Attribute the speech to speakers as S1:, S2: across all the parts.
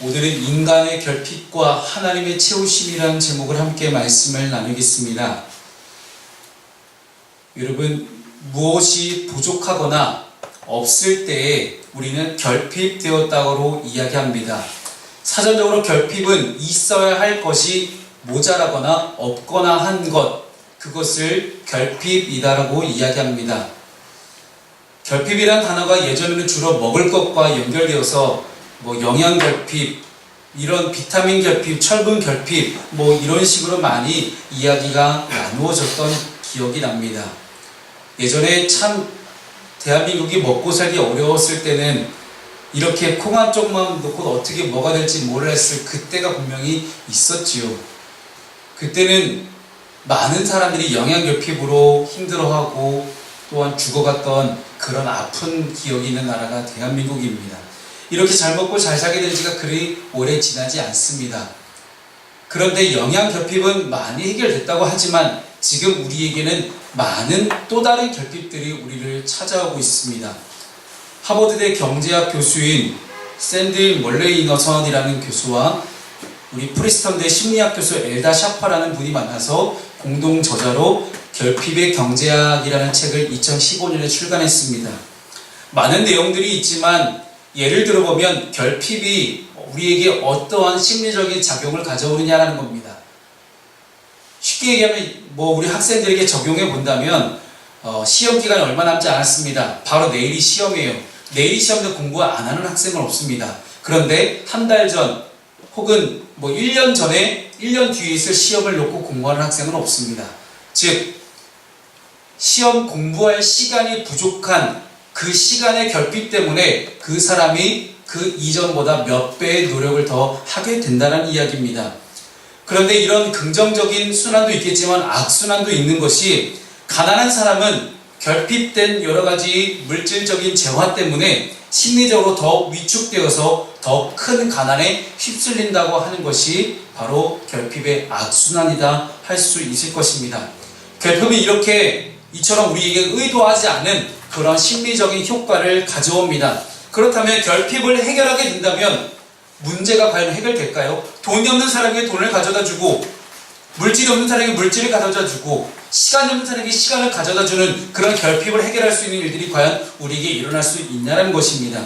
S1: 오늘은 인간의 결핍과 하나님의 채우심이라는 제목을 함께 말씀을 나누겠습니다. 여러분, 무엇이 부족하거나 없을 때에 우리는 결핍되었다고 이야기합니다. 사전적으로 결핍은 있어야 할 것이 모자라거나 없거나 한 것, 그것을 결핍이다라고 이야기합니다. 결핍이란 단어가 예전에는 주로 먹을 것과 연결되어서 영양 결핍, 이런 비타민 결핍, 철분 결핍, 이런 식으로 많이 이야기가 나누어졌던 기억이 납니다. 예전에 참 대한민국이 먹고 살기 어려웠을 때는 이렇게 콩 한 쪽만 놓고 어떻게 뭐가 될지 몰랐을 그때가 분명히 있었지요. 그때는 많은 사람들이 영양결핍으로 힘들어하고 또한 죽어갔던 그런 아픈 기억이 있는 나라가 대한민국입니다. 이렇게 잘 먹고 잘 살게 된 지가 그리 오래 지나지 않습니다. 그런데 영양결핍은 많이 해결됐다고 하지만 지금 우리에게는 많은 또 다른 결핍들이 우리를 찾아오고 있습니다. 하버드대 경제학 교수인 샌디 멀레이너선이라는 교수와 우리 프리스턴대 심리학 교수 엘다 샤파라는 분이 만나서 공동 저자로 결핍의 경제학이라는 책을 2015년에 출간했습니다. 많은 내용들이 있지만 예를 들어보면 결핍이 우리에게 어떠한 심리적인 작용을 가져오느냐라는 겁니다. 쉽게 얘기하면 우리 학생들에게 적용해 본다면 시험 기간이 얼마 남지 않았습니다. 바로 내일이 시험이에요. 내일이 시험도 공부 안 하는 학생은 없습니다. 그런데 한 달 전 혹은 1년 전에 1년 뒤에 있을 시험을 놓고 공부하는 학생은 없습니다. 즉 시험 공부할 시간이 부족한 그 시간의 결핍 때문에 그 사람이 그 이전보다 몇 배의 노력을 더 하게 된다는 이야기입니다. 그런데 이런 긍정적인 순환도 있겠지만 악순환도 있는 것이 가난한 사람은 결핍된 여러 가지 물질적인 재화 때문에 심리적으로 더 위축되어서 더 큰 가난에 휩쓸린다고 하는 것이 바로 결핍의 악순환이다 할 수 있을 것입니다. 결핍은 이처럼 우리에게 의도하지 않은 그런 심리적인 효과를 가져옵니다. 그렇다면 결핍을 해결하게 된다면 문제가 과연 해결될까요? 돈이 없는 사람에게 돈을 가져다 주고 물질이 없는 사람에게 물질을 가져다 주고 시간이 없는 사람에게 시간을 가져다 주는 그런 결핍을 해결할 수 있는 일들이 과연 우리에게 일어날 수 있냐는 것입니다.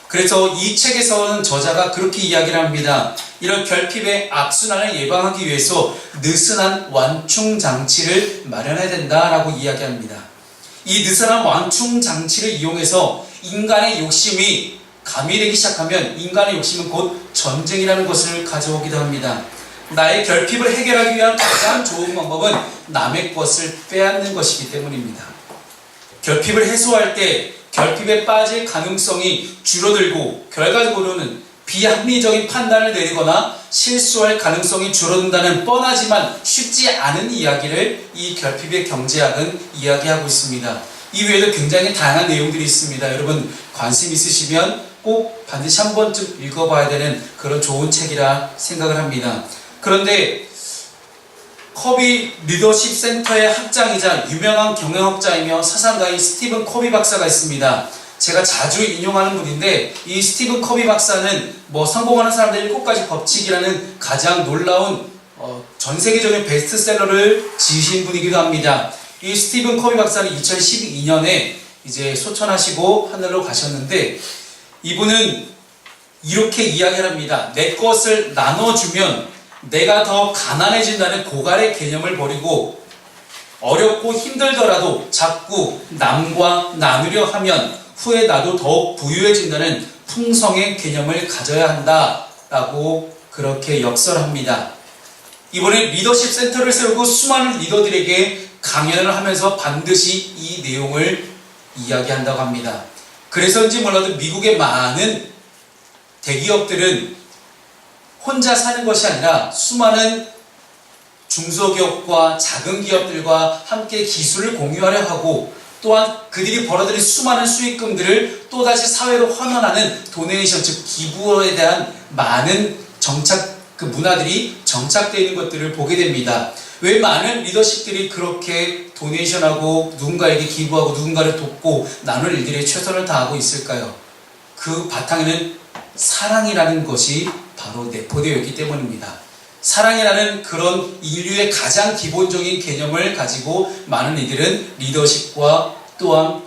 S1: 그래서 이 책에서는 저자가 그렇게 이야기를 합니다. 이런 결핍의 악순환을 예방하기 위해서 느슨한 완충 장치를 마련해야 된다라고 이야기합니다. 이 느슨한 완충 장치를 이용해서 인간의 욕심이 가미되기 시작하면 인간의 욕심은 곧 전쟁이라는 것을 가져오기도 합니다. 나의 결핍을 해결하기 위한 가장 좋은 방법은 남의 것을 빼앗는 것이기 때문입니다. 결핍을 해소할 때 결핍에 빠질 가능성이 줄어들고 결과적으로는 비합리적인 판단을 내리거나 실수할 가능성이 줄어든다는 뻔하지만 쉽지 않은 이야기를 이 결핍의 경제학은 이야기하고 있습니다. 이 외에도 굉장히 다양한 내용들이 있습니다. 여러분 관심 있으시면 꼭 반드시 한 번쯤 읽어봐야 되는 그런 좋은 책이라 생각을 합니다. 그런데 커비 리더십 센터의 학장이자 유명한 경영학자이며 사상가인 스티븐 커비 박사가 있습니다. 제가 자주 인용하는 분인데 이 스티븐 커비 박사는 성공하는 사람들의 7가지 법칙이라는 가장 놀라운 전 세계적인 베스트셀러를 지으신 분이기도 합니다. 이 스티븐 커비 박사는 2012년에 이제 소천하시고 하늘로 가셨는데 이분은 이렇게 이야기를 합니다. 내 것을 나눠주면 내가 더 가난해진다는 고갈의 개념을 버리고 어렵고 힘들더라도 자꾸 남과 나누려 하면 후에 나도 더욱 부유해진다는 풍성의 개념을 가져야 한다라고 그렇게 역설합니다. 이번에 리더십 센터를 세우고 수많은 리더들에게 강연을 하면서 반드시 이 내용을 이야기한다고 합니다. 그래서인지 몰라도 미국의 많은 대기업들은 혼자 사는 것이 아니라 수많은 중소기업과 작은 기업들과 함께 기술을 공유하려 하고 또한 그들이 벌어들인 수많은 수익금들을 또다시 사회로 환원하는 도네이션, 즉 기부에 대한 많은 문화들이 정착되어 있는 것들을 보게 됩니다. 왜 많은 리더십들이 그렇게 도네이션하고 누군가에게 기부하고 누군가를 돕고 나눌 일들에 최선을 다하고 있을까요? 그 바탕에는 사랑이라는 것이 바로 내포되어 있기 때문입니다. 사랑이라는 그런 인류의 가장 기본적인 개념을 가지고 많은 이들은 리더십과 또한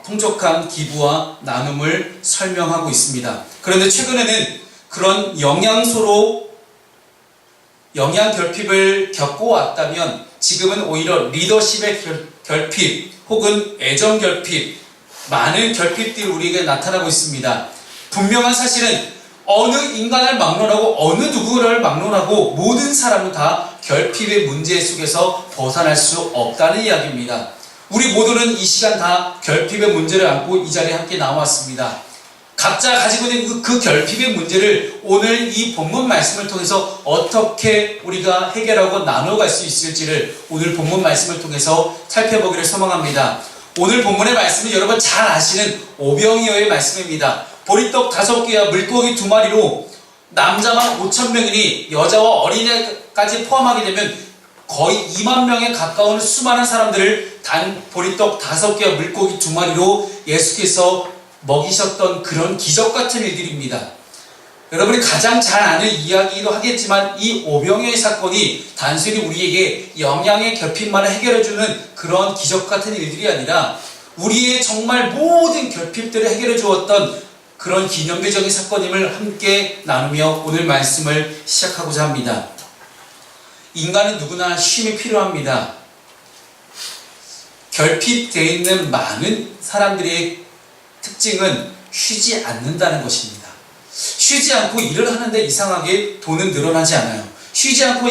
S1: 풍족한 기부와 나눔을 설명하고 있습니다. 그런데 최근에는 그런 영양소로 영양 결핍을 겪어왔다면 지금은 오히려 리더십의 결핍 혹은 애정 결핍, 많은 결핍들이 우리에게 나타나고 있습니다. 분명한 사실은 어느 인간을 막론하고 어느 누구를 막론하고 모든 사람은 다 결핍의 문제 속에서 벗어날 수 없다는 이야기입니다. 우리 모두는 이 시간 다 결핍의 문제를 안고 이 자리에 함께 나왔습니다. 각자 가지고 있는 그 결핍의 문제를 오늘 이 본문 말씀을 통해서 어떻게 우리가 해결하고 나눠갈 수 있을지를 오늘 본문 말씀을 통해서 살펴보기를 소망합니다. 오늘 본문의 말씀은 여러분 잘 아시는 오병이어의 말씀입니다. 보리떡 5개와 물고기 2마리로 남자만 5,000명이니 여자와 어린애까지 포함하게 되면 거의 2만 명에 가까운 수많은 사람들을 단 보리떡 5개와 물고기 2마리로 예수께서 먹이셨던 그런 기적 같은 일들입니다. 여러분이 가장 잘 아는 이야기이기도 하겠지만 이 오병이어의 사건이 단순히 우리에게 영양의 결핍만을 해결해주는 그런 기적 같은 일들이 아니라 우리의 정말 모든 결핍들을 해결해 주었던 그런 기념비적인 사건임을 함께 나누며 오늘 말씀을 시작하고자 합니다. 인간은 누구나 쉼이 필요합니다. 결핍되어 있는 많은 사람들의 특징은 쉬지 않는다는 것입니다. 쉬지 않고 일을 하는데 이상하게 돈은 늘어나지 않아요. 쉬지 않고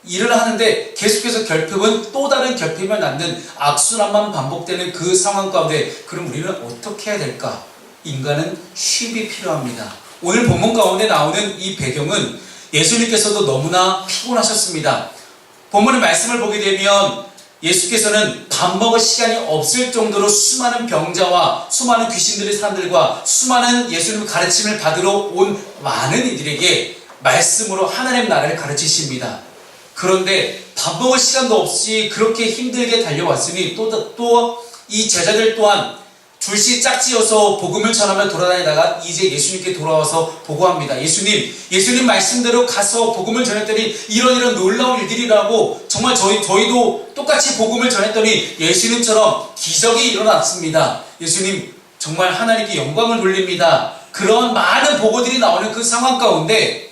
S1: 일을 하는데 계속해서 결핍은 또 다른 결핍을 낳는 악순환만 반복되는 그 상황 가운데 그럼 우리는 어떻게 해야 될까? 인간은 쉼이 필요합니다. 오늘 본문 가운데 나오는 이 배경은 예수님께서도 너무나 피곤하셨습니다. 본문의 말씀을 보게 되면 예수께서는 밥 먹을 시간이 없을 정도로 수많은 병자와 수많은 귀신들의 사람들과 수많은 예수님의 가르침을 받으러 온 많은 이들에게 말씀으로 하나님 나라를 가르치십니다. 그런데 밥 먹을 시간도 없이 그렇게 힘들게 달려왔으니 또 이 제자들 또한 줄씩 짝지어서 복음을 전하며 돌아다니다가 이제 예수님께 돌아와서 보고합니다. 예수님 말씀대로 가서 복음을 전했더니 이런 놀라운 일들이라고 정말 저희도 똑같이 복음을 전했더니 예수님처럼 기적이 일어났습니다. 예수님 정말 하나님께 영광을 돌립니다. 그런 많은 보고들이 나오는 그 상황 가운데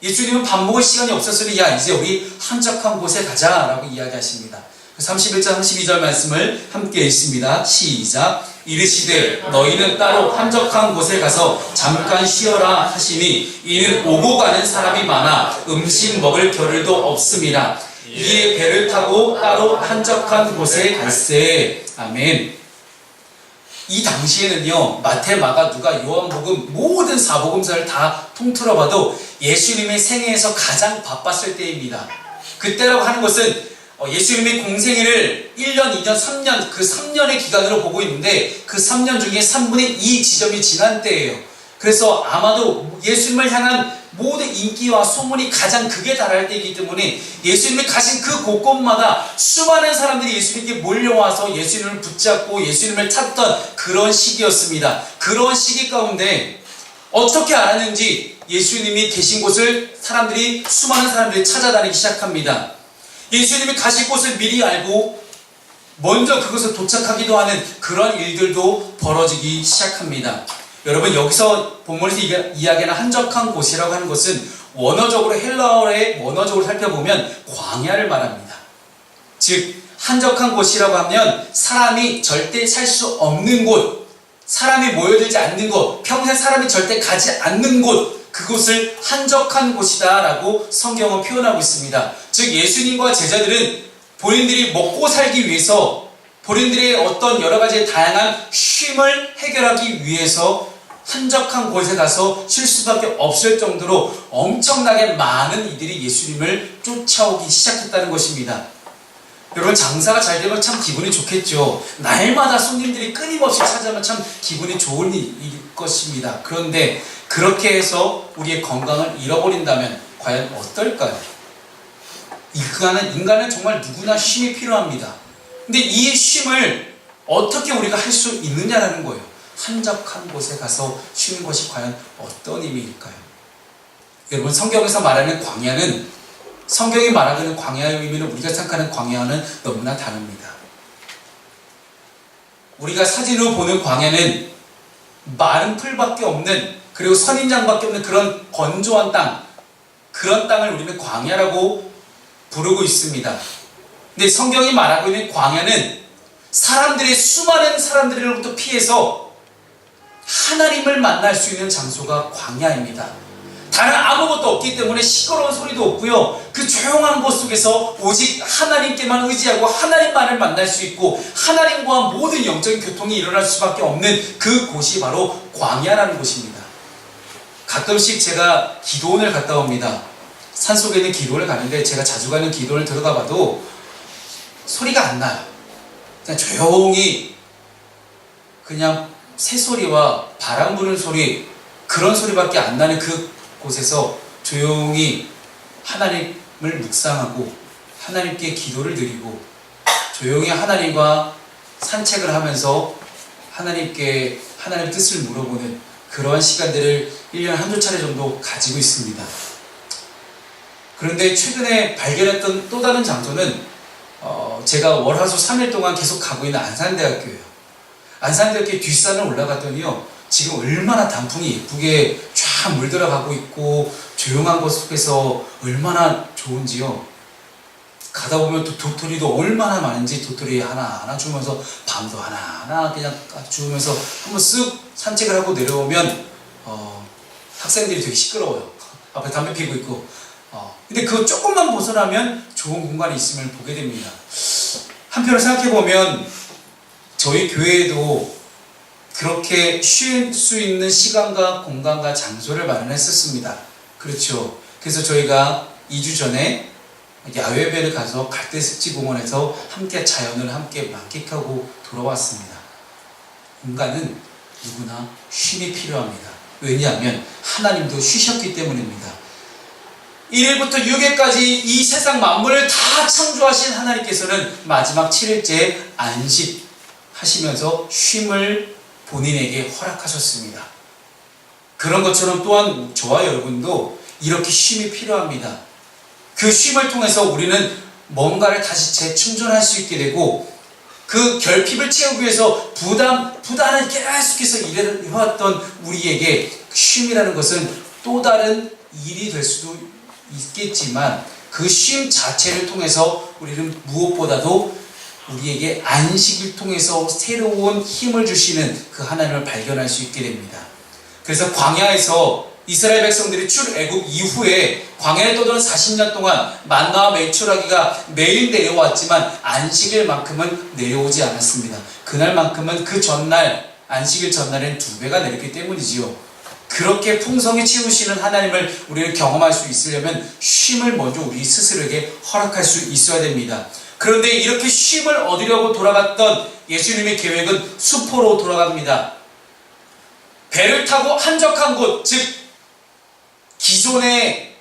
S1: 예수님은 밥 먹을 시간이 없었으니 야 이제 우리 한적한 곳에 가자 라고 이야기하십니다. 31절 32절 말씀을 함께 읽습니다. 시작. 이르시되 너희는 따로 한적한 곳에 가서 잠깐 쉬어라 하시니 이는 오고 가는 사람이 많아 음식 먹을 겨를도 없음이라. 이에 배를 타고 따로 한적한 곳에 갈세. 아멘. 이 당시에는요 마태, 마가, 누가, 요한복음 모든 사복음서를 다 통틀어 봐도 예수님의 생애에서 가장 바빴을 때입니다. 그때라고 하는 것은 예수님의 공생애를 1년, 2년, 3년 그 3년의 기간으로 보고 있는데 그 3년 중에 3분의 2 지점이 지난 때예요. 그래서 아마도 예수님을 향한 모든 인기와 소문이 가장 극에 달할 때이기 때문에 예수님이 가신 그 곳곳마다 수많은 사람들이 예수님께 몰려와서 예수님을 붙잡고 예수님을 찾던 그런 시기였습니다. 그런 시기 가운데 어떻게 알았는지 예수님이 계신 곳을 수많은 사람들이 찾아다니기 시작합니다. 예수님이 가실 곳을 미리 알고 먼저 그곳에 도착하기도 하는 그런 일들도 벌어지기 시작합니다. 여러분 여기서 본문에서 이야기하는 한적한 곳이라고 하는 것은 원어적으로 헬라어의 원어적으로 살펴보면 광야를 말합니다. 즉 한적한 곳이라고 하면 사람이 절대 살 수 없는 곳, 사람이 모여들지 않는 곳, 평생 사람이 절대 가지 않는 곳, 그곳을 한적한 곳이다 라고 성경은 표현하고 있습니다. 즉 예수님과 제자들은 본인들이 먹고 살기 위해서 본인들의 어떤 여러 가지 다양한 쉼을 해결하기 위해서 한적한 곳에 가서 쉴 수밖에 없을 정도로 엄청나게 많은 이들이 예수님을 쫓아오기 시작했다는 것입니다. 여러분 장사가 잘 되면 참 기분이 좋겠죠. 날마다 손님들이 끊임없이 찾아오면 참 기분이 좋은 일일 것입니다. 그런데 그렇게 해서 우리의 건강을 잃어버린다면 과연 어떨까요? 인간은 정말 누구나 쉼이 필요합니다. 근데 이 쉼을 어떻게 우리가 할 수 있느냐라는 거예요. 한적한 곳에 가서 쉬는 것이 과연 어떤 의미일까요? 여러분, 성경에서 말하는 광야는, 성경이 말하는 광야의 의미는 우리가 생각하는 광야와는 너무나 다릅니다. 우리가 사진으로 보는 광야는 마른 풀밖에 없는, 그리고 선인장밖에 없는 그런 건조한 땅, 그런 땅을 우리는 광야라고 부르고 있습니다. 근데 성경이 말하고 있는 광야는 사람들의, 수많은 사람들로부터 피해서 하나님을 만날 수 있는 장소가 광야입니다. 다른 아무것도 없기 때문에 시끄러운 소리도 없고요. 그 조용한 곳 속에서 오직 하나님께만 의지하고 하나님만을 만날 수 있고 하나님과 모든 영적인 교통이 일어날 수밖에 없는 그 곳이 바로 광야라는 곳입니다. 가끔씩 제가 기도원을 갔다 옵니다. 산속에 있는 기도원을 가는데 제가 자주 가는 기도원을 들어가 봐도 소리가 안 나요. 그냥 조용히 그냥 새소리와 바람 부는 소리, 그런 소리밖에 안 나는 그 곳에서 조용히 하나님을 묵상하고 하나님께 기도를 드리고 조용히 하나님과 산책을 하면서 하나님께 하나님의 뜻을 물어보는 그러한 시간들을 1년에 한두 차례 정도 가지고 있습니다. 그런데 최근에 발견했던 또 다른 장소는 제가 월화수 3일 동안 계속 가고 있는 안산대학교예요. 안산대학교 뒷산을 올라갔더니요, 지금 얼마나 단풍이 예쁘게 쫙 물들어가고 있고 조용한 곳 속에서 얼마나 좋은지요. 가다 보면 또 도토리도 얼마나 많은지 도토리 하나하나 주우면서 밤도 하나하나 그냥 주우면서 한번 쓱 산책을 하고 내려오면 학생들이 되게 시끄러워요. 앞에 담배 피고 있고. 근데 그거 조금만 벗어나면 좋은 공간이 있음을 보게 됩니다. 한편으로 생각해보면 저희 교회에도 그렇게 쉴 수 있는 시간과 공간과 장소를 마련했었습니다. 그렇죠. 그래서 저희가 2주 전에 야외배를 가서 갈대습지공원에서 함께 자연을 함께 만끽하고 돌아왔습니다. 인간은 누구나 쉼이 필요합니다. 왜냐하면 하나님도 쉬셨기 때문입니다. 1일부터 6일까지 이 세상 만물을 다 창조하신 하나님께서는 마지막 7일째 안식하시면서 쉼을 본인에게 허락하셨습니다. 그런 것처럼 또한 저와 여러분도 이렇게 쉼이 필요합니다. 그 쉼을 통해서 우리는 뭔가를 다시 재충전할 수 있게 되고 그 결핍을 채우기 위해서 부단히 계속해서 일해왔던 우리에게 쉼이라는 것은 또 다른 일이 될 수도 있겠지만 그 쉼 자체를 통해서 우리는 무엇보다도 우리에게 안식을 통해서 새로운 힘을 주시는 그 하나님을 발견할 수 있게 됩니다. 그래서 광야에서 이스라엘 백성들이 출애굽 이후에 광야에 떠도는 40년 동안 만나와 메추라기가 매일 내려왔지만 안식일만큼은 내려오지 않았습니다. 그날만큼은 그 전날, 안식일 전날엔 2배가 내렸기 때문이지요. 그렇게 풍성히 채우시는 하나님을 우리는 경험할 수 있으려면 쉼을 먼저 우리 스스로에게 허락할 수 있어야 됩니다. 그런데 이렇게 쉼을 얻으려고 돌아갔던 예수님의 계획은 수포로 돌아갑니다. 배를 타고 한적한 곳, 즉 기존에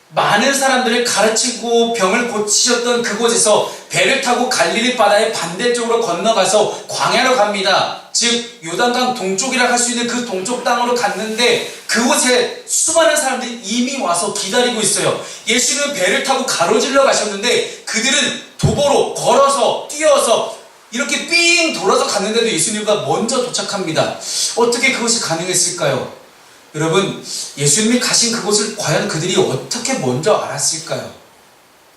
S1: 많은 사람들을 가르치고 병을 고치셨던 그곳에서 배를 타고 갈릴리 바다의 반대쪽으로 건너가서 광야로 갑니다. 즉 요단강 동쪽이라 할 수 있는 그 동쪽 땅으로 갔는데 그곳에 수많은 사람들이 이미 와서 기다리고 있어요. 예수는 배를 타고 가로질러 가셨는데 그들은 도보로 걸어서 뛰어서 이렇게 삥 돌아서 갔는데도 예수님과 먼저 도착합니다. 어떻게 그것이 가능했을까요? 여러분, 예수님이 가신 그곳을 과연 그들이 어떻게 먼저 알았을까요?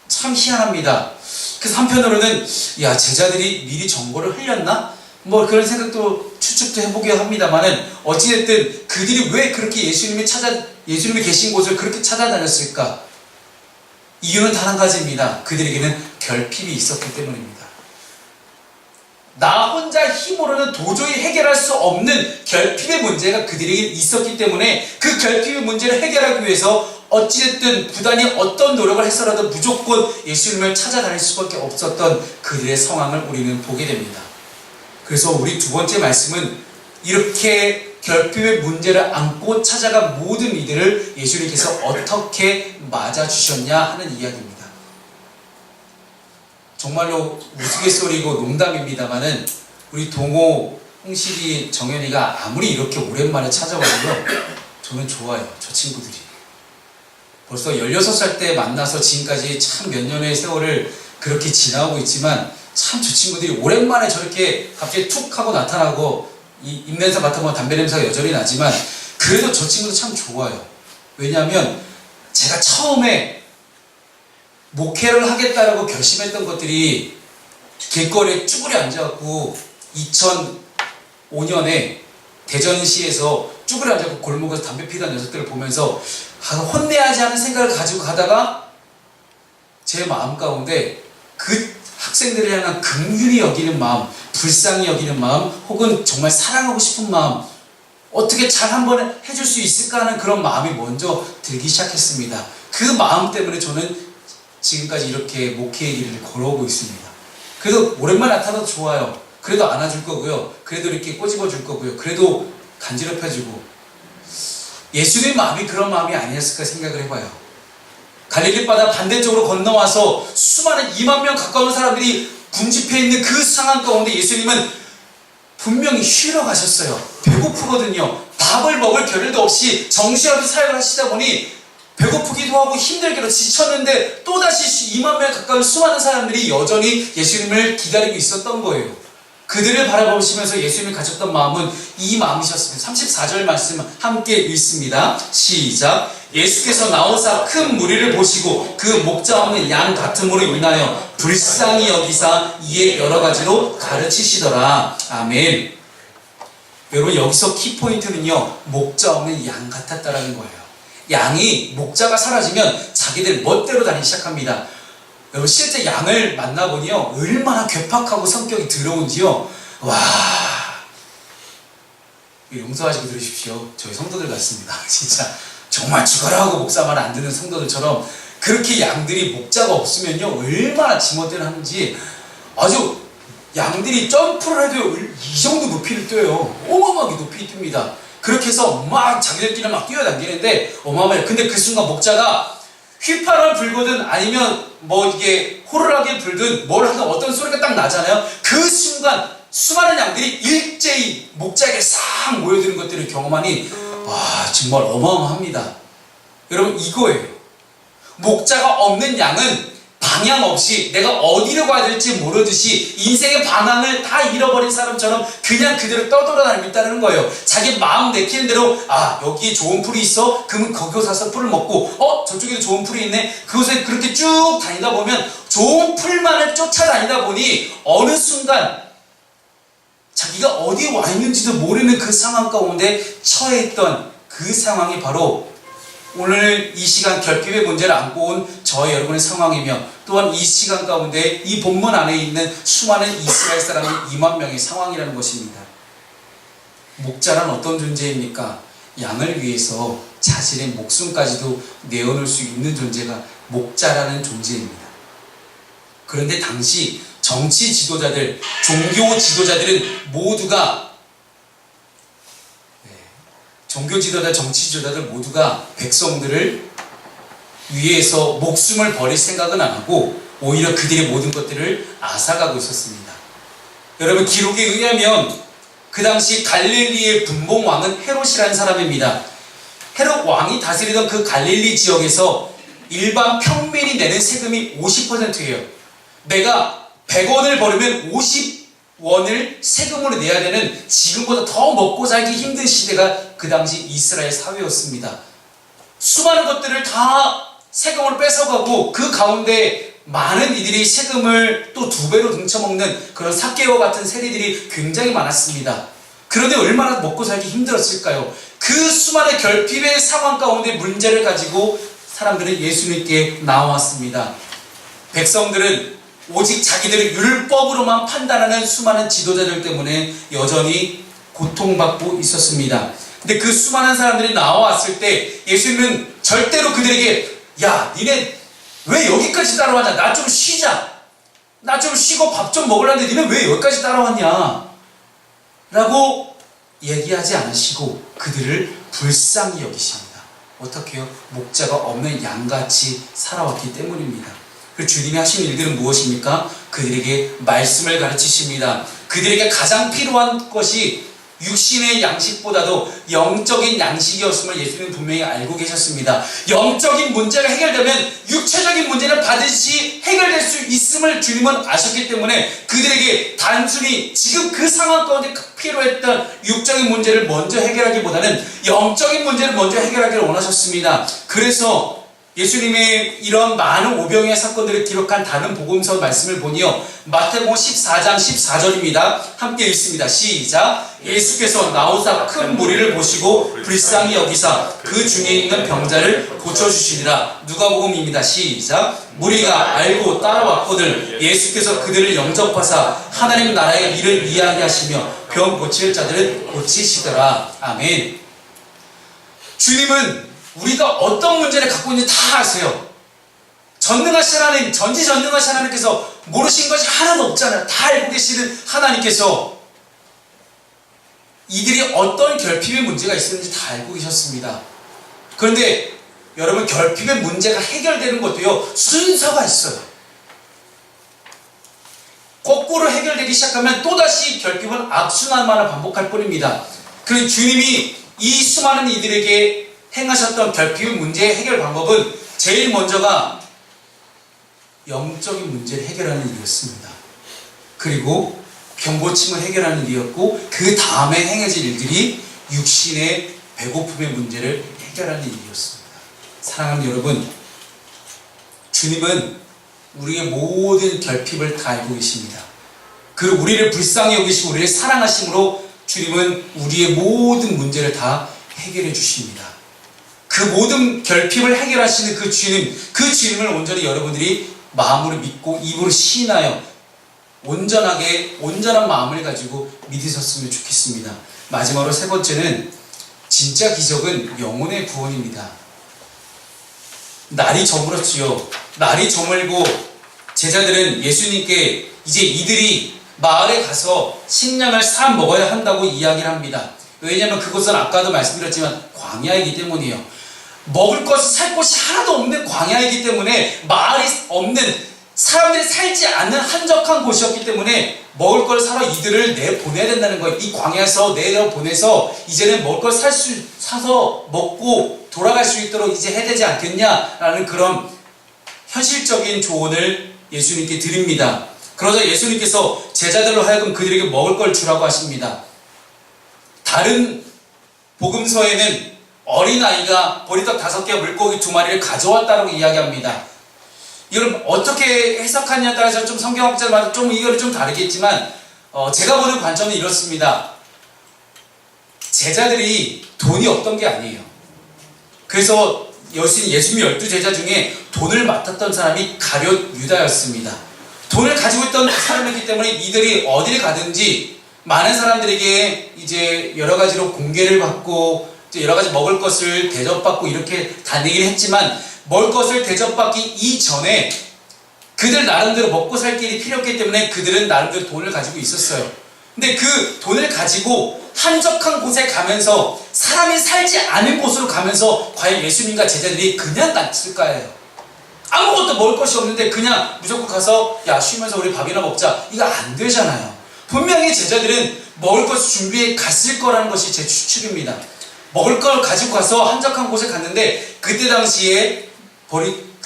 S1: 참 희한합니다. 그래서 한편으로는 제자들이 미리 정보를 흘렸나? 뭐 그런 생각도 추측도 해보게 합니다만은 어찌됐든 그들이 왜 그렇게 예수님이 계신 곳을 그렇게 찾아다녔을까? 이유는 단 한 가지입니다. 그들에게는 결핍이 있었기 때문입니다. 나 혼자 힘으로는 도저히 해결할 수 없는 결핍의 문제가 그들에게 있었기 때문에 그 결핍의 문제를 해결하기 위해서 어찌됐든 부단히 어떤 노력을 해서라도 무조건 예수님을 찾아다닐 수밖에 없었던 그들의 상황을 우리는 보게 됩니다. 그래서 우리 두 번째 말씀은 이렇게 결핍의 문제를 안고 찾아간 모든 이들을 예수님께서 어떻게 맞아주셨냐 하는 이야기입니다. 정말로 우스갯소리고 농담입니다만은 우리 동호 홍식이, 정현이가 아무리 이렇게 오랜만에 찾아와도요, 저는 좋아요. 저 친구들이. 벌써 16살 때 만나서 지금까지 참 몇 년의 세월을 그렇게 지나고 있지만, 참 저 친구들이 오랜만에 저렇게 갑자기 툭 하고 나타나고, 이 입냄새 맡아보면 담배 냄새가 여전히 나지만, 그래도 저 친구도 참 좋아요. 왜냐하면 제가 처음에 목회를 하겠다라고 결심했던 것들이 길거리에 쭈그려 앉아갖고 2005년에 대전시에서 쭈그려 앉아갖고 골목에서 담배 피던 녀석들을 보면서 혼내야지 하는 생각을 가지고 가다가 제 마음 가운데 그 학생들을 향한 긍휼히 여기는 마음, 불쌍히 여기는 마음, 혹은 정말 사랑하고 싶은 마음, 어떻게 잘 한번 해줄 수 있을까 하는 그런 마음이 먼저 들기 시작했습니다. 그 마음 때문에 저는 지금까지 이렇게 목회의 길을 걸어오고 있습니다. 그래도 오랜만에 나타나도 좋아요. 그래도 안아줄 거고요. 그래도 이렇게 꼬집어 줄 거고요. 그래도 간지럽혀주고. 예수님의 마음이 그런 마음이 아니었을까 생각을 해봐요. 갈릴리 바다 반대쪽으로 건너와서 수많은 2만 명 가까운 사람들이 군집해 있는 그 상황 가운데 예수님은 분명히 쉬러 가셨어요. 배고프거든요. 밥을 먹을 겨를도 없이 정신없이 사역을 하시다 보니 배고프기도 하고 힘들기도 지쳤는데 또다시 2만 명 가까운 수많은 사람들이 여전히 예수님을 기다리고 있었던 거예요. 그들을 바라보시면서 예수님이 가졌던 마음은 이 마음이셨습니다. 34절 말씀 함께 읽습니다. 시작. 예수께서 나오사 큰 무리를 보시고 그 목자 없는 양 같음으로 인하여 불쌍히 여기사 이에 여러 가지로 가르치시더라. 아멘. 여러분, 여기서 키포인트는요, 목자 없는 양 같았다라는 거예요. 양이, 목자가 사라지면 자기들 멋대로 다니기 시작합니다. 여러분, 실제 양을 만나보니요, 얼마나 괴팍하고 성격이 더러운지요. 와, 용서하시고 들으십시오. 저희 성도들 같습니다. 진짜 정말 죽어라 하고 목사 말 안 듣는 성도들처럼 그렇게 양들이 목자가 없으면요, 얼마나 지멋대로 하는지. 아주 양들이 점프를 해도 이 정도 높이를 뛰어요. 어마어마하게 높이 뜁니다. 그렇게 해서 막 자기들끼리 막 뛰어다니는데 어마어마해요. 근데 그 순간 목자가 휘파람을 불거든 아니면 뭐 이게 호루라기 불든 뭘 하든 어떤 소리가 딱 나잖아요. 그 순간 수많은 양들이 일제히 목자에게 싹 모여드는 것들을 경험하니 와, 정말 어마어마합니다. 여러분, 이거예요. 목자가 없는 양은 방향 없이 내가 어디로 가야 될지 모르듯이 인생의 방향을 다 잃어버린 사람처럼 그냥 그대로 떠돌아다니고 있다는 거예요. 자기 마음 내키는 대로, 아, 여기 좋은 풀이 있어? 그러면 거기 가서 풀을 먹고, 저쪽에도 좋은 풀이 있네? 그곳에 그렇게 쭉 다니다 보면 좋은 풀만을 쫓아다니다 보니 어느 순간 자기가 어디 와 있는지도 모르는 그 상황 가운데 처해 있던 그 상황이 바로 오늘 이 시간 결핍의 문제를 안고 온 저와 여러분의 상황이며, 또한 이 시간 가운데 이 본문 안에 있는 수많은 이스라엘 사람의 2만 명의 상황이라는 것입니다. 목자란 어떤 존재입니까? 양을 위해서 자신의 목숨까지도 내어놓을 수 있는 존재가 목자라는 존재입니다. 그런데 당시 정치 지도자들, 종교 지도자들은 모두가, 종교 지도자, 정치 지도자들 모두가 백성들을 위해서 목숨을 버릴 생각은 안 하고 오히려 그들의 모든 것들을 앗아가고 있었습니다. 여러분, 기록에 의하면 그 당시 갈릴리의 분봉왕은 헤롯이라는 사람입니다. 헤롯 왕이 다스리던 그 갈릴리 지역에서 일반 평민이 내는 세금이 50%예요. 내가 100원을 벌으면 50원을 세금으로 내야 되는, 지금보다 더 먹고 살기 힘든 시대가 그 당시 이스라엘 사회였습니다. 수많은 것들을 다 세금으로 뺏어가고 그 가운데 많은 이들이 세금을 또 2배로 등쳐먹는 그런 사개와 같은 세리들이 굉장히 많았습니다. 그런데 얼마나 먹고 살기 힘들었을까요? 그 수많은 결핍의 상황 가운데 문제를 가지고 사람들은 예수님께 나왔습니다. 백성들은 오직 자기들의 율법으로만 판단하는 수많은 지도자들 때문에 여전히 고통받고 있었습니다. 근데 그 수많은 사람들이 나왔을 때 예수님은 절대로 그들에게, 야, 니네 왜 여기까지 따라왔냐? 나 좀 쉬자. 나 좀 쉬고 밥 좀 먹으려는데 니네 왜 여기까지 따라왔냐? 라고 얘기하지 않으시고 그들을 불쌍히 여기십니다. 어떻게요? 목자가 없는 양같이 살아왔기 때문입니다. 그 주님이 하신 일들은 무엇입니까? 그들에게 말씀을 가르치십니다. 그들에게 가장 필요한 것이 육신의 양식보다도 영적인 양식이었음을 예수님은 분명히 알고 계셨습니다. 영적인 문제가 해결되면 육체적인 문제는 반드시 해결될 수 있음을 주님은 아셨기 때문에 그들에게 단순히 지금 그 상황 가운데 필요했던 육적인 문제를 먼저 해결하기보다는 영적인 문제를 먼저 해결하기를 원하셨습니다. 그래서 예수님의 이런 많은 오병이의 사건들을 기록한 다른 복음서 말씀을 보니요, 마태복음 14장 14절입니다. 함께 읽습니다. 시작. 예수께서 나오사 큰 무리를 보시고 불쌍히 여기사 그 중에 있는 병자를 고쳐주시니라. 누가복음입니다. 시작. 무리가 알고 따라왔거늘 예수께서 그들을 영접하사 하나님 나라의 일을 이야기하시며 병 고칠 자들을 고치시더라. 아멘. 주님은 우리가 어떤 문제를 갖고 있는지 다 아세요. 전능하신 하나님, 전지전능하신 하나님께서 모르신 것이 하나도 없잖아요. 다 알고 계시는 하나님께서 이들이 어떤 결핍의 문제가 있었는지 다 알고 계셨습니다. 그런데 여러분, 결핍의 문제가 해결되는 것도요, 순서가 있어요. 거꾸로 해결되기 시작하면 또다시 결핍은 악순환만을 반복할 뿐입니다. 그래서 주님이 이 수많은 이들에게 행하셨던 결핍의 문제의 해결 방법은 제일 먼저가 영적인 문제를 해결하는 일이었습니다. 그리고 병고침을 해결하는 일이었고, 그 다음에 행해질 일들이 육신의 배고픔의 문제를 해결하는 일이었습니다. 사랑하는 여러분, 주님은 우리의 모든 결핍을 다 알고 계십니다. 그리고 우리를 불쌍히 여기시고 우리를 사랑하심으로 주님은 우리의 모든 문제를 다 해결해 주십니다. 그 모든 결핍을 해결하시는 그 주님을 온전히 여러분들이 마음으로 믿고 입으로 시인하여 온전한 마음을 가지고 믿으셨으면 좋겠습니다. 마지막으로 세 번째는, 진짜 기적은 영혼의 구원입니다. 날이 저물었지요. 날이 저물고 제자들은 예수님께 이제 이들이 마을에 가서 식량을 사 먹어야 한다고 이야기를 합니다. 왜냐하면 그곳은 아까도 말씀드렸지만 광야이기 때문이에요. 먹을 것을 살 곳이 하나도 없는 광야이기 때문에, 마을이 없는, 사람들이 살지 않는 한적한 곳이었기 때문에 먹을 걸 사러 이들을 내보내야 된다는 거예요. 이 광야에서 내려보내서 이제는 먹을 걸 사서 먹고 돌아갈 수 있도록 이제 해야 되지 않겠냐라는 그런 현실적인 조언을 예수님께 드립니다. 그러자 예수님께서 제자들로 하여금 그들에게 먹을 걸 주라고 하십니다. 다른 복음서에는 어린아이가 보리떡 5개와 물고기 2마리를 가져왔다고 이야기합니다. 이걸 어떻게 해석하냐에 따라서 좀 성경학자마다 좀 이거는 좀 다르겠지만, 제가 보는 관점은 이렇습니다. 제자들이 돈이 없던 게 아니에요. 그래서 예수님의 12제자 중에 돈을 맡았던 사람이 가룟 유다였습니다. 돈을 가지고 있던 사람이기 때문에 이들이 어디를 가든지 많은 사람들에게 이제 여러 가지로 공개를 받고 여러 가지 먹을 것을 대접받고 이렇게 다니긴 했지만, 먹을 것을 대접받기 이전에 그들 나름대로 먹고 살 길이 필요했기 때문에 그들은 나름대로 돈을 가지고 있었어요. 근데 그 돈을 가지고 한적한 곳에 가면서, 사람이 살지 않은 곳으로 가면서 과연 예수님과 제자들이 그냥 갔을까요? 아무것도 먹을 것이 없는데 그냥 무조건 가서 야, 쉬면서 우리 밥이나 먹자, 이거 안 되잖아요. 분명히 제자들은 먹을 것을 준비해 갔을 거라는 것이 제 추측입니다. 먹을 걸 가지고 가서 한적한 곳에 갔는데, 그때 당시에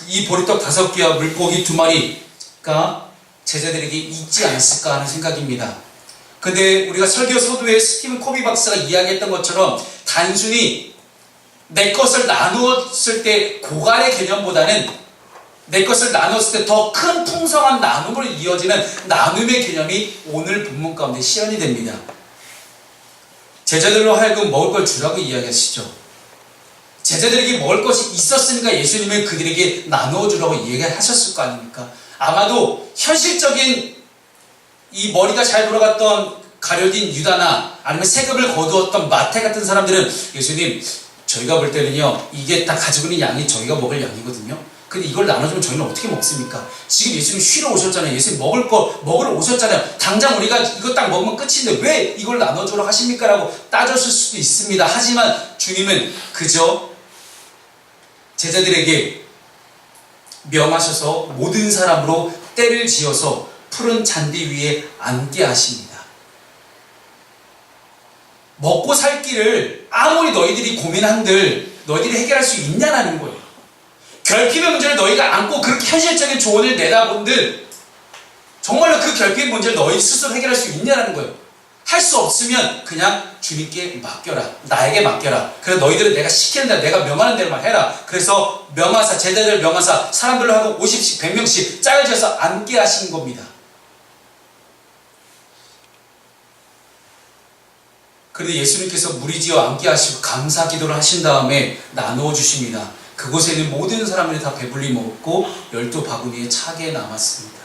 S1: 이 보리떡 5개와 물고기 2마리가 제자들에게 있지 않았을까 하는 생각입니다. 근데 우리가 설교 서두에 스티븐 코비 박사가 이야기했던 것처럼, 단순히 내 것을 나누었을 때 고갈의 개념보다는 내 것을 나눴을 때 더 큰 풍성한 나눔으로 이어지는 나눔의 개념이 오늘 본문 가운데 실현이 됩니다. 제자들로 하여금 먹을 걸 주라고 이야기하시죠. 제자들에게 먹을 것이 있었으니까 예수님은 그들에게 나누어 주라고 이야기하셨을 거 아닙니까? 아마도 현실적인 이 머리가 잘 돌아갔던 가룟인 유다나 아니면 세금을 거두었던 마태 같은 사람들은, 예수님, 저희가 볼 때는요, 이게 딱 가지고 있는 양이 저희가 먹을 양이거든요. 근데 이걸 나눠주면 저희는 어떻게 먹습니까? 지금 예수님 쉬러 오셨잖아요. 예수님 먹으러 오셨잖아요. 당장 우리가 이거 딱 먹으면 끝인데 왜 이걸 나눠주러 하십니까? 라고 따졌을 수도 있습니다. 하지만 주님은 그저 제자들에게 명하셔서 모든 사람으로 때를 지어서 푸른 잔디 위에 앉게 하십니다. 먹고 살 길을 아무리 너희들이 고민한들 너희들이 해결할 수 있냐라는 거예요. 결핍의 문제를 너희가 안고 그렇게 현실적인 조언을 내다본들 정말로 그 결핍의 문제를 너희 스스로 해결할 수 있냐라는 거예요. 할 수 없으면 그냥 주님께 맡겨라. 나에게 맡겨라. 그래서 너희들은 내가 시키는 대로 내가 명하는 대로만 해라. 그래서 명하사, 제자들 명하사 사람들로 하고 50씩 100명씩 짜여져서 앉게 하신 겁니다. 그런데 예수님께서 무리지어 앉게 하시고 감사 기도를 하신 다음에 나누어 주십니다. 그곳에 있는 모든 사람들이 다 배불리 먹고 12바구니에 차게 남았습니다.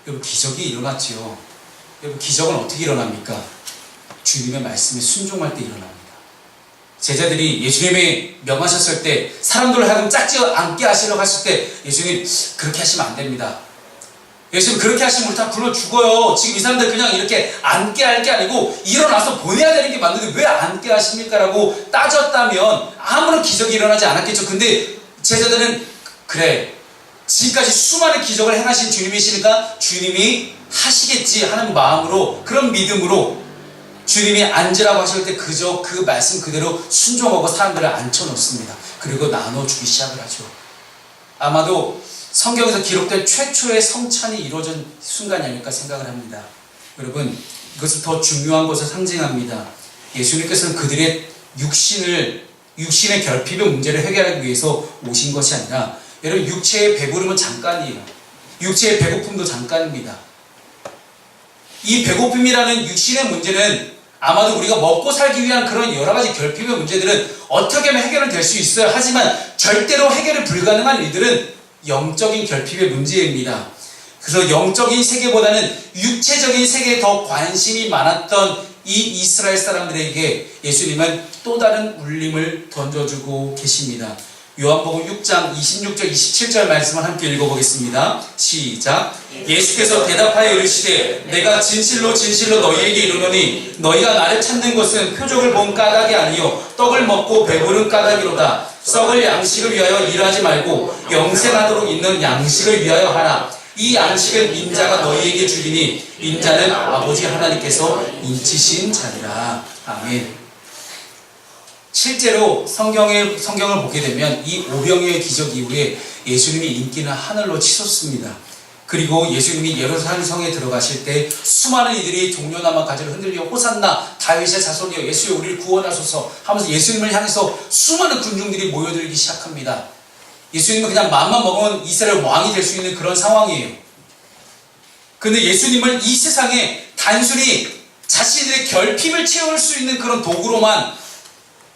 S1: 여러분, 기적이 일어났지요. 여러분, 기적은 어떻게 일어납니까? 주님의 말씀에 순종할 때 일어납니다. 제자들이 예수님이 명하셨을 때 사람들을 하여금 짝지어 앉게 하시려고 했을 때 예수님 그렇게 하시면 안 됩니다. 예수님 그렇게 하시면 우리 다 굶어 죽어요. 지금 이 사람들 그냥 이렇게 앉게 할 게 아니고 일어나서 보내야 되는 게 맞는데 왜 앉게 하십니까? 라고 따졌다면 아무런 기적이 일어나지 않았겠죠. 근데 제자들은 그래, 지금까지 수많은 기적을 행하신 주님이시니까 주님이 하시겠지 하는 마음으로, 그런 믿음으로 주님이 앉으라고 하실 때 그저 그 말씀 그대로 순종하고 사람들을 앉혀놓습니다. 그리고 나눠주기 시작을 하죠. 아마도 성경에서 기록된 최초의 성찬이 이루어진 순간이 아닐까 생각을 합니다. 여러분, 이것은 더 중요한 것을 상징합니다. 예수님께서는 그들의 육신의 결핍의 문제를 해결하기 위해서 오신 것이 아니라, 여러분, 육체의 배부름은 잠깐이에요. 육체의 배고픔도 잠깐입니다. 이 배고픔이라는 육신의 문제는 아마도 우리가 먹고 살기 위한 그런 여러 가지 결핍의 문제들은 어떻게 하면 해결은 될 수 있어요. 하지만 절대로 해결이 불가능한 일들은 영적인 결핍의 문제입니다. 그래서 영적인 세계보다는 육체적인 세계에 더 관심이 많았던 이 이스라엘 사람들에게 예수님은 또 다른 울림을 던져주고 계십니다. 요한복음 6장 26절 27절 말씀을 함께 읽어보겠습니다. 시작. 예수께서 대답하여 이르시되 내가 진실로 진실로 너희에게 이르노니 너희가 나를 찾는 것은 표적을 본 까닭이 아니요 떡을 먹고 배부른 까닭이로다. 썩을 양식을 위하여 일하지 말고 영생하도록 있는 양식을 위하여 하라. 이 양식은 인자가 너희에게 주리니 인자는 아버지 하나님께서 인치신 자니라. 아멘. 실제로 성경을 보게 되면 이 오병이어의 기적 이후에 예수님의 인기는 하늘로 치솟습니다. 그리고 예수님이 예루살렘 성에 들어가실 때 수많은 이들이 종려나무 가지를 흔들려 호산나 다윗의 자손이여 예수여 우리를 구원하소서 하면서 예수님을 향해서 수많은 군중들이 모여들기 시작합니다. 예수님은 그냥 맘만 먹으면 이스라엘 왕이 될 수 있는 그런 상황이에요. 그런데 예수님을 이 세상에 단순히 자신들의 결핍을 채울 수 있는 그런 도구로만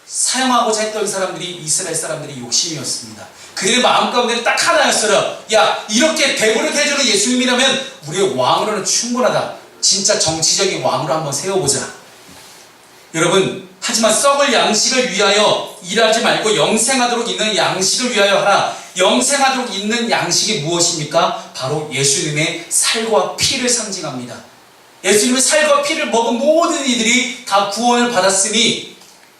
S1: 사용하고자 했던 사람들이 이스라엘 사람들의 욕심이었습니다. 그들의 마음 가운데는 딱 하나였어요. 야, 이렇게 배부르게 해주는 예수님이라면 우리의 왕으로는 충분하다. 진짜 정치적인 왕으로 한번 세워보자. 여러분, 하지만 썩을 양식을 위하여 일하지 말고 영생하도록 있는 양식을 위하여 하라. 영생하도록 있는 양식이 무엇입니까? 바로 예수님의 살과 피를 상징합니다. 예수님의 살과 피를 먹은 모든 이들이 다 구원을 받았으니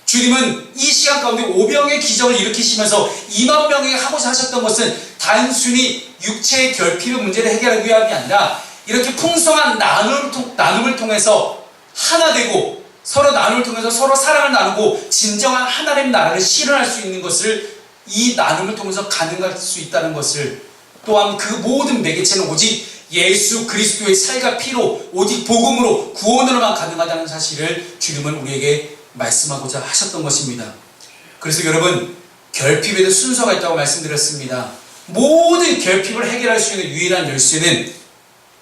S1: 주님은 이 시간 가운데 오병의 기적을 일으키시면서 2만 명에게 하고자 하셨던 것은 단순히 육체의 결핍의 문제를 해결하기 위함이 아니라 이렇게 풍성한 나눔을 통해서 하나 되고 서로 나눔을 통해서 서로 사랑을 나누고 진정한 하나님 나라를 실현할 수 있는 것을 이 나눔을 통해서 가능할 수 있다는 것을, 또한 그 모든 매개체는 오직 예수 그리스도의 살과 피로 오직 복음으로 구원으로만 가능하다는 사실을 주님은 우리에게 말씀하고자 하셨던 것입니다. 그래서 여러분, 결핍에도 순서가 있다고 말씀드렸습니다. 모든 결핍을 해결할 수 있는 유일한 열쇠는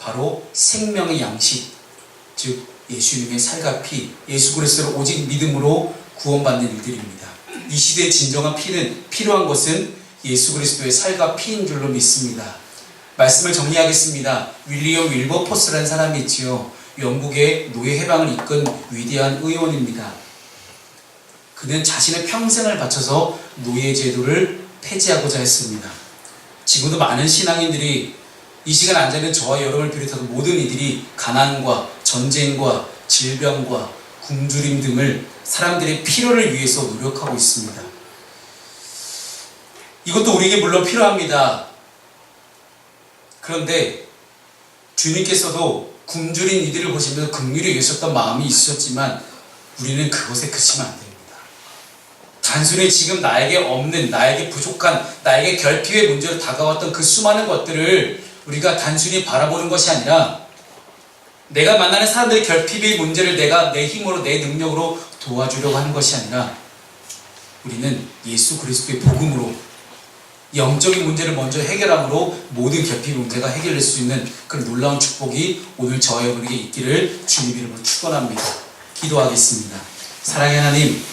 S1: 바로 생명의 양식, 즉 예수님의 살과 피, 예수 그리스도를 오직 믿음으로 구원받는 일들입니다. 이 시대의 진정한 필요한 것은 예수 그리스도의 살과 피인 줄로 믿습니다. 말씀을 정리하겠습니다. 윌리엄 윌버포스라는 사람이 있지요. 영국의 노예 해방을 이끈 위대한 의원입니다. 그는 자신의 평생을 바쳐서 노예 제도를 폐지하고자 했습니다. 지금도 많은 신앙인들이 이 시간 앉아있는 저와 여러분을 비롯해서 모든 이들이 가난과 전쟁과 질병과 굶주림 등을 사람들의 필요를 위해서 노력하고 있습니다. 이것도 우리에게 물론 필요합니다. 그런데 주님께서도 굶주린 이들을 보시면서 긍휼히 여기셨던 마음이 있으셨지만 우리는 그것에 그치면 안 됩니다. 단순히 지금 나에게 없는, 나에게 부족한, 나에게 결핍의 문제로 다가왔던 그 수많은 것들을 우리가 단순히 바라보는 것이 아니라 내가 만나는 사람들의 결핍의 문제를 내가 내 힘으로, 내 능력으로 도와주려고 하는 것이 아니라 우리는 예수 그리스도의 복음으로 영적인 문제를 먼저 해결함으로 모든 결핍 문제가 해결될 수 있는 그런 놀라운 축복이 오늘 저와 여러분에게 있기를 주님 이름으로 축원합니다. 기도하겠습니다. 사랑의 하나님,